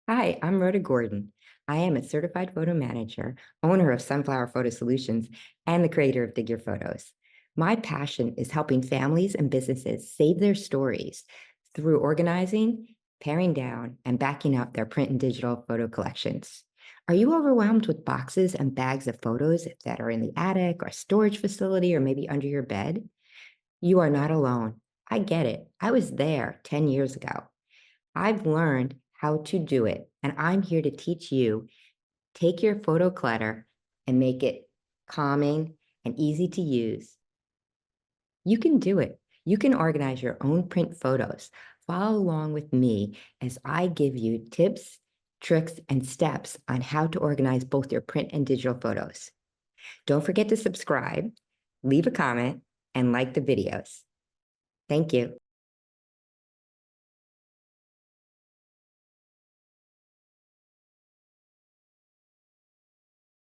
Hi, I'm Rhoda Gordon. I am a certified photo manager, owner of Sunflower Photo Solutions, and the creator of Dig Your Photos. My passion is helping families and businesses save their stories through organizing, paring down, and backing up their print and digital photo collections. Are you overwhelmed with boxes and bags of photos that are in the attic or storage facility or maybe under your bed? You are not alone. I get it. I was there 10 years ago. I've learned how to do it, and I'm here to teach you. Take your photo clutter and make it calming and easy to use. You can do it. You can organize your own print photos. Follow along with me as I give you tips, tricks, and steps on how to organize both your print and digital photos. Don't forget to subscribe, leave a comment, and like the videos. Thank you.